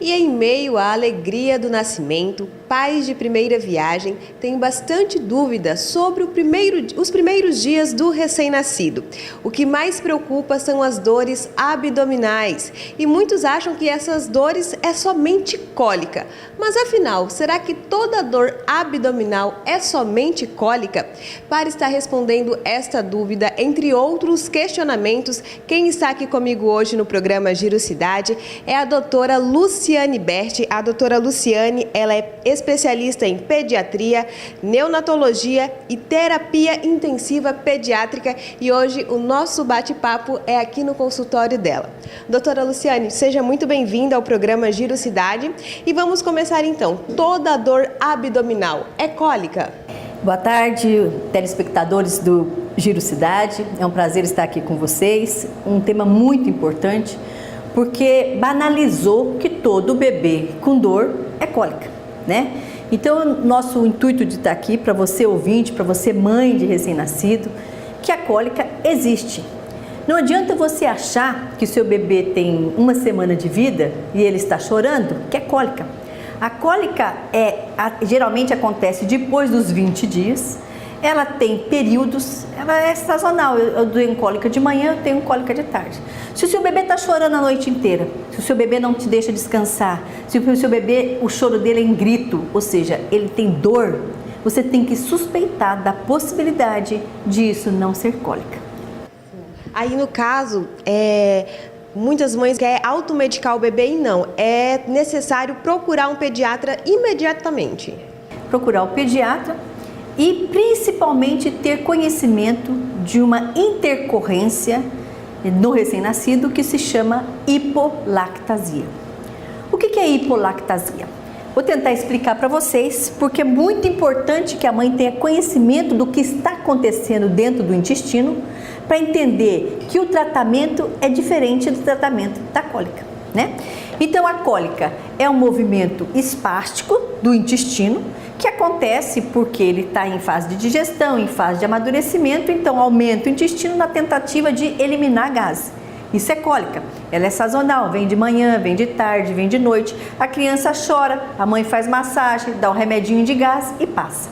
E em meio à alegria do nascimento, pais de primeira viagem têm bastante dúvida sobre os primeiros dias do recém-nascido. O que mais preocupa são as dores abdominais. E muitos acham que essas dores é somente cólica. Mas afinal, será que toda dor abdominal é somente cólica? Para estar respondendo esta dúvida, entre outros questionamentos, quem está aqui comigo hoje no programa Giro Cidade é a doutora Luciane Berti. A doutora Luciane, ela é especialista em pediatria, neonatologia e terapia intensiva pediátrica e hoje o nosso bate-papo é aqui no consultório dela. Doutora Luciane, seja muito bem-vinda ao programa Giro Cidade e vamos começar então. Toda dor abdominal é cólica? Boa tarde, telespectadores do Giro Cidade. É um prazer estar aqui com vocês. Um tema muito importante porque banalizou que todo bebê com dor é cólica, né? Então, nosso intuito de estar aqui para você ouvinte, para você mãe de recém-nascido, que a cólica existe. Não adianta você achar que o seu bebê tem uma semana de vida e ele está chorando, que é cólica. A cólica geralmente acontece depois dos 20 dias, ela tem períodos, ela é sazonal, eu tenho cólica de manhã, eu tenho cólica de tarde. Se o seu bebê está chorando a noite inteira, se o seu bebê não te deixa descansar, se o seu bebê, o choro dele é em grito, ou seja, ele tem dor, você tem que suspeitar da possibilidade de isso não ser cólica. Aí no caso, muitas mães querem automedicar o bebê e não, é necessário procurar um pediatra imediatamente. Procurar o pediatra e principalmente ter conhecimento de uma intercorrência no recém-nascido que se chama hipolactasia. O que é hipolactasia? Vou tentar explicar para vocês, porque é muito importante que a mãe tenha conhecimento do que está acontecendo dentro do intestino para entender que o tratamento é diferente do tratamento da cólica, né? Então a cólica é um movimento espástico do intestino que acontece porque ele está em fase de digestão, em fase de amadurecimento, então aumenta o intestino na tentativa de eliminar gás. Isso é cólica, ela é sazonal, vem de manhã, vem de tarde, vem de noite, a criança chora, a mãe faz massagem, dá um remedinho de gás e passa.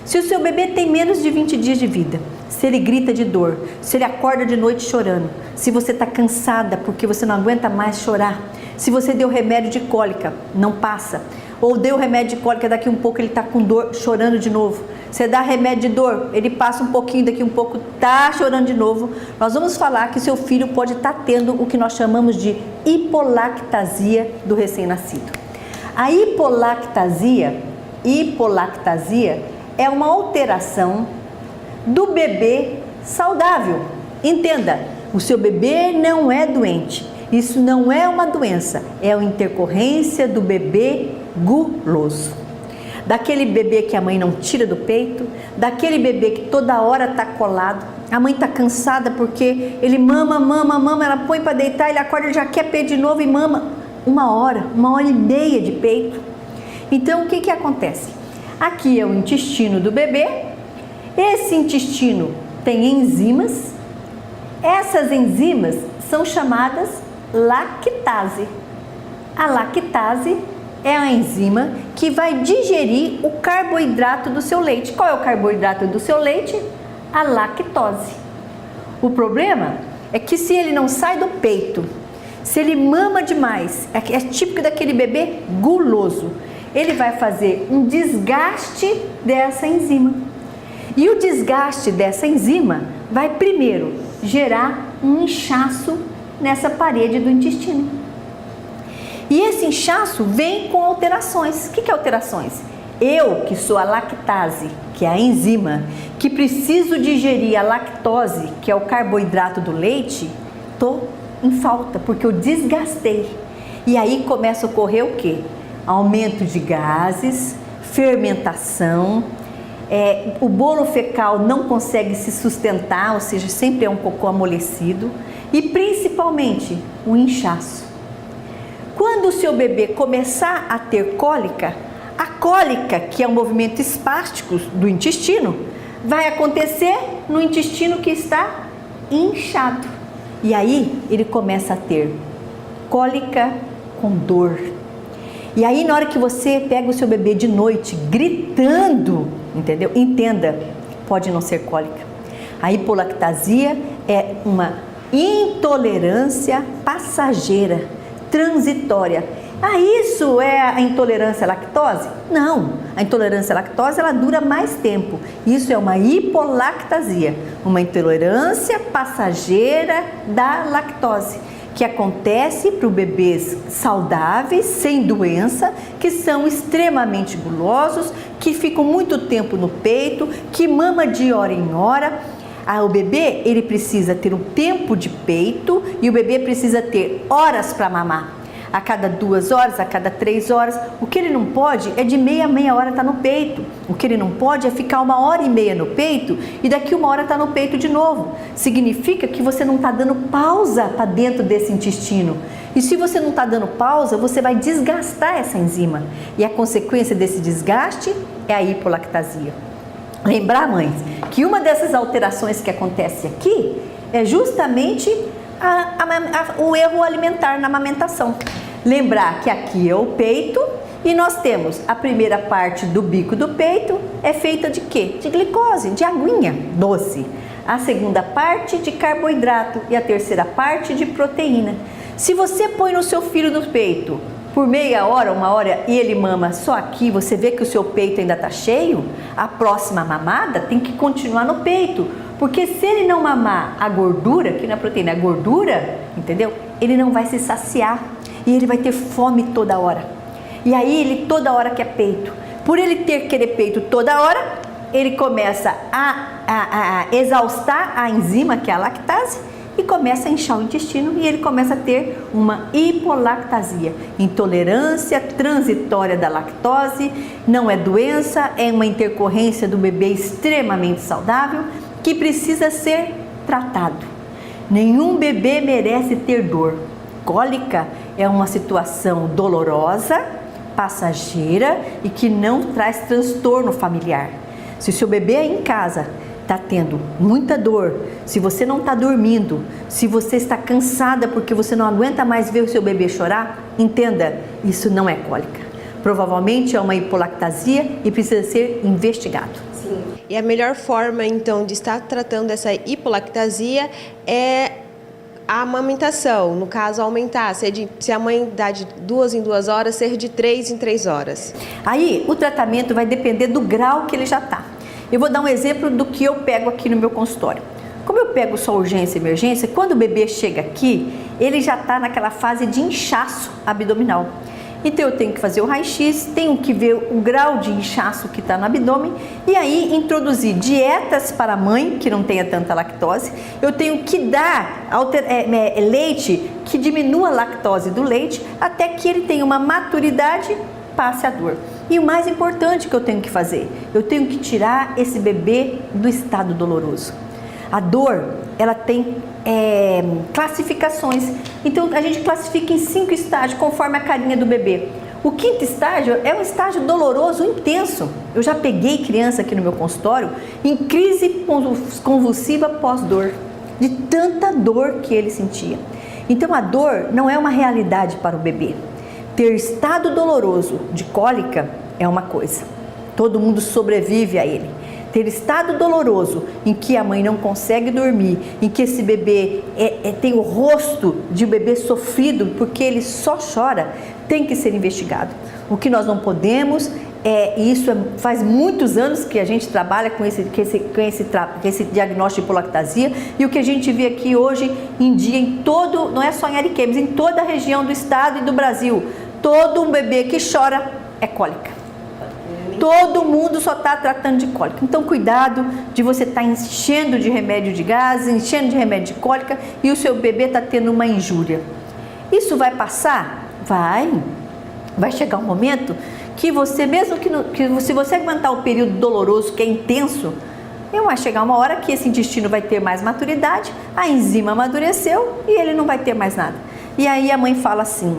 Se o seu bebê tem menos de 20 dias de vida, se ele grita de dor, se ele acorda de noite chorando, se você está cansada porque você não aguenta mais chorar, se você deu remédio de cólica, não passa, ou deu remédio de cólica, daqui um pouco ele está com dor, chorando de novo, você dá remédio de dor, ele passa um pouquinho, daqui um pouco está chorando de novo, nós vamos falar que seu filho pode estar tendo o que nós chamamos de hipolactasia do recém-nascido. A hipolactasia é uma alteração do bebê saudável. Entenda, o seu bebê não é doente, isso não é uma doença, é uma intercorrência do bebê guloso. Daquele bebê que a mãe não tira do peito, daquele bebê que toda hora está colado, a mãe está cansada porque ele mama, ela põe para deitar, ele acorda, ele já quer peito de novo e mama uma hora e meia de peito. Então o que acontece? Aqui é o intestino do bebê, esse intestino tem enzimas, essas enzimas são chamadas lactase. A lactase é a enzima que vai digerir o carboidrato do seu leite. Qual é o carboidrato do seu leite? A lactose. O problema é que se ele não sai do peito, se ele mama demais, é típico daquele bebê guloso, ele vai fazer um desgaste dessa enzima. E o desgaste dessa enzima vai primeiro gerar um inchaço nessa parede do intestino. E esse inchaço vem com alterações. O que é alterações? Eu, que sou a lactase, que é a enzima, que preciso digerir a lactose, que é o carboidrato do leite, estou em falta, porque eu desgastei. E aí começa a ocorrer o quê? Aumento de gases, fermentação, o bolo fecal não consegue se sustentar, ou seja, sempre é um cocô amolecido, e principalmente o inchaço. Quando o seu bebê começar a ter cólica, a cólica, que é um movimento espástico do intestino, vai acontecer no intestino que está inchado. E aí ele começa a ter cólica com dor. E aí, na hora que você pega o seu bebê de noite gritando, entendeu? Entenda, pode não ser cólica. A hipolactasia é uma intolerância passageira, transitória. Ah, isso é a intolerância à lactose? Não, a intolerância à lactose ela dura mais tempo. Isso é uma hipolactasia, uma intolerância passageira da lactose, que acontece para os bebês saudáveis, sem doença, que são extremamente gulosos, que ficam muito tempo no peito, que mama de hora em hora. O bebê, ele precisa ter um tempo de peito e o bebê precisa ter horas para mamar. A cada 2 horas, a cada 3 horas. O que ele não pode é de meia hora estar no peito. O que ele não pode é ficar 1h30 no peito e daqui 1 hora estar no peito de novo. Significa que você não está dando pausa para dentro desse intestino. E se você não está dando pausa, você vai desgastar essa enzima. E a consequência desse desgaste é a hipolactasia. Lembrar, mães, que uma dessas alterações que acontece aqui é justamente o erro alimentar na amamentação. Lembrar que aqui é o peito e nós temos a primeira parte do bico do peito é feita de quê? De glicose, de aguinha doce. A segunda parte de carboidrato e a terceira parte de proteína. Se você põe no seu filho no peito por meia hora, 1 hora e ele mama só aqui, você vê que o seu peito ainda está cheio, a próxima mamada tem que continuar no peito. Porque se ele não mamar a gordura, que não é proteína, é gordura, entendeu? Ele não vai se saciar e ele vai ter fome toda hora. E aí ele toda hora quer peito. Por ele querer peito toda hora, ele começa a exaustar a enzima, que é a lactase, e começa a inchar o intestino e ele começa a ter uma hipolactasia, intolerância transitória da lactose, não é doença, é uma intercorrência do bebê extremamente saudável que precisa ser tratado. Nenhum bebê merece ter dor. Cólica é uma situação dolorosa, passageira e que não traz transtorno familiar. Se o seu bebê aí em casa está tendo muita dor, se você não está dormindo, se você está cansada porque você não aguenta mais ver o seu bebê chorar, entenda, isso não é cólica. Provavelmente é uma hipolactasia e precisa ser investigado. Sim. E a melhor forma, então, de estar tratando essa hipolactasia é a amamentação, no caso, aumentar, se a mãe dá de 2 em 2 horas, ser de 3 em 3 horas. Aí, o tratamento vai depender do grau que ele já está. Eu vou dar um exemplo do que eu pego aqui no meu consultório. Como eu pego só urgência e emergência, quando o bebê chega aqui, ele já está naquela fase de inchaço abdominal. Então eu tenho que fazer o raio-x, tenho que ver o grau de inchaço que está no abdômen e aí introduzir dietas para a mãe que não tenha tanta lactose. Eu tenho que dar leite que diminua a lactose do leite até que ele tenha uma maturidade, passe a dor. E o mais importante que eu tenho que fazer, eu tenho que tirar esse bebê do estado doloroso. A dor, ela tem classificações. Então a gente classifica em 5 estágios conforme a carinha do bebê. O 5º estágio é um estágio doloroso intenso. Eu já peguei criança aqui no meu consultório em crise convulsiva pós-dor, de tanta dor que ele sentia. Então a dor não é uma realidade para o bebê. Ter estado doloroso de cólica é uma coisa, todo mundo sobrevive a ele. Ter estado doloroso em que a mãe não consegue dormir, em que esse bebê tem o rosto de um bebê sofrido porque ele só chora, tem que ser investigado. O que nós não podemos faz muitos anos que a gente trabalha com esse diagnóstico de hipolactasia e o que a gente vê aqui hoje em dia em todo, não é só em Ariquemes, em toda a região do estado e do Brasil, todo um bebê que chora é cólica. Todo mundo só está tratando de cólica. Então, cuidado de você estar enchendo de remédio de gases, enchendo de remédio de cólica e o seu bebê está tendo uma injúria. Isso vai passar? Vai chegar um momento que você, mesmo que se você aguentar o período doloroso, que é intenso, vai chegar uma hora que esse intestino vai ter mais maturidade, a enzima amadureceu e ele não vai ter mais nada. E aí a mãe fala assim: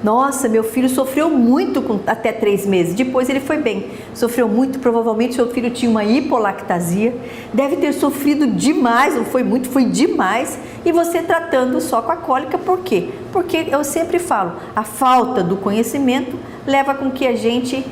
Nossa, meu filho sofreu muito com até 3 meses, depois ele foi bem. Sofreu muito, provavelmente seu filho tinha uma hipolactasia, deve ter sofrido demais, não foi muito, foi demais. E você tratando só com a cólica, por quê? Porque eu sempre falo, a falta do conhecimento leva com que a gente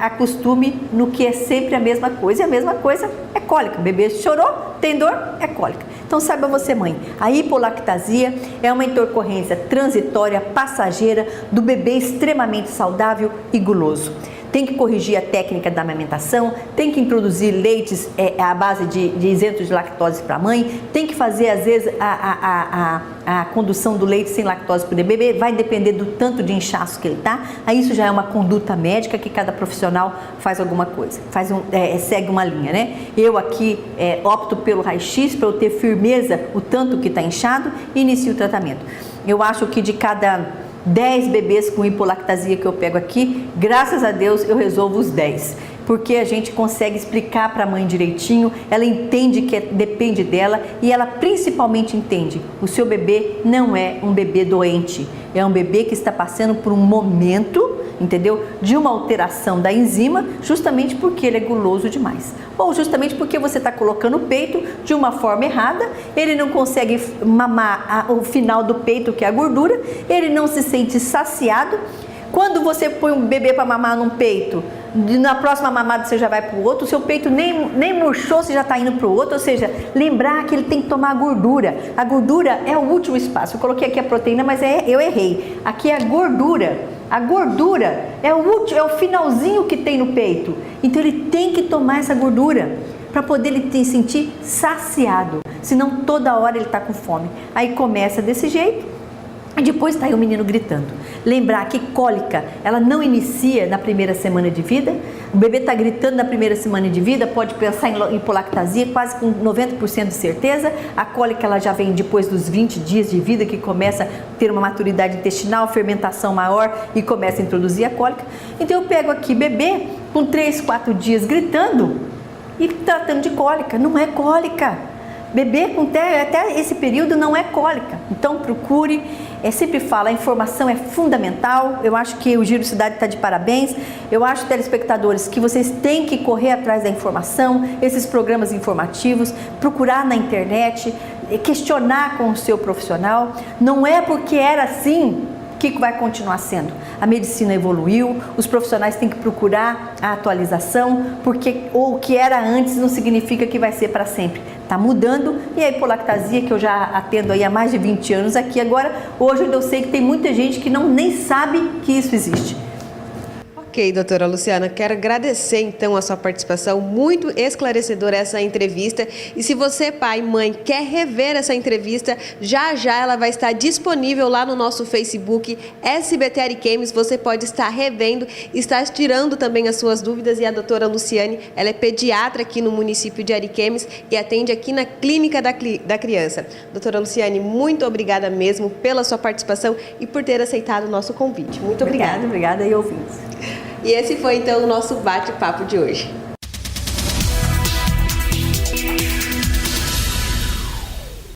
acostume no que é sempre a mesma coisa, e a mesma coisa é cólica. O bebê chorou, tem dor, é cólica. Então saiba você, mãe, a hipolactasia é uma intercorrência transitória, passageira do bebê extremamente saudável e guloso. Tem que corrigir a técnica da amamentação, tem que introduzir leites à base de isentos de lactose para a mãe, tem que fazer, às vezes, a condução do leite sem lactose para o bebê, vai depender do tanto de inchaço que ele está. Aí isso já é uma conduta médica que cada profissional faz alguma coisa, segue uma linha, né? Eu aqui opto pelo raio-x para eu ter firmeza o tanto que está inchado e inicio o tratamento. Eu acho que de cada 10 bebês com hipolactasia que eu pego aqui, graças a Deus eu resolvo os 10, porque a gente consegue explicar para a mãe direitinho, ela entende que depende dela e ela principalmente entende, o seu bebê não é um bebê doente, é um bebê que está passando por um momento, entendeu? De uma alteração da enzima, justamente porque ele é guloso demais. Ou justamente porque você está colocando o peito de uma forma errada, ele não consegue mamar o final do peito, que é a gordura, ele não se sente saciado. Quando você põe um bebê para mamar num peito, na próxima mamada você já vai para o outro, o seu peito nem murchou, você já está indo para o outro, ou seja, lembrar que ele tem que tomar a gordura. A gordura é o último espaço. Eu coloquei aqui a proteína, mas eu errei. Aqui é a gordura. A gordura é o finalzinho que tem no peito. Então ele tem que tomar essa gordura para poder ele se sentir saciado. Senão toda hora ele está com fome. Aí começa desse jeito. E depois está aí o menino gritando. Lembrar que cólica, ela não inicia na primeira semana de vida. O bebê está gritando na primeira semana de vida, pode pensar em hipolactasia, quase com 90% de certeza. A cólica ela já vem depois dos 20 dias de vida, que começa a ter uma maturidade intestinal, fermentação maior e começa a introduzir a cólica. Então eu pego aqui bebê com 3, 4 dias gritando e tratando de cólica. Não é cólica. Bebê com até esse período não é cólica. Então procure, sempre falo, a informação é fundamental. Eu acho que o Giro Cidade está de parabéns. Eu acho, telespectadores, que vocês têm que correr atrás da informação, esses programas informativos, procurar na internet, questionar com o seu profissional. Não é porque era assim que vai continuar sendo. A medicina evoluiu, os profissionais têm que procurar a atualização, porque o que era antes não significa que vai ser para sempre. Está mudando, e a hipolactasia, que eu já atendo aí há mais de 20 anos aqui agora, hoje eu sei que tem muita gente que nem sabe que isso existe. Ok, doutora Luciana, quero agradecer então a sua participação, muito esclarecedora essa entrevista. E se você, pai e mãe, quer rever essa entrevista, já ela vai estar disponível lá no nosso Facebook, SBT Ariquemes. Você pode estar revendo, estar tirando também as suas dúvidas. E a doutora Luciane, ela é pediatra aqui no município de Ariquemes e atende aqui na Clínica da Criança. Doutora Luciane, muito obrigada mesmo pela sua participação e por ter aceitado o nosso convite. Muito obrigada. Obrigada e ouvintes. E esse foi então o nosso bate-papo de hoje.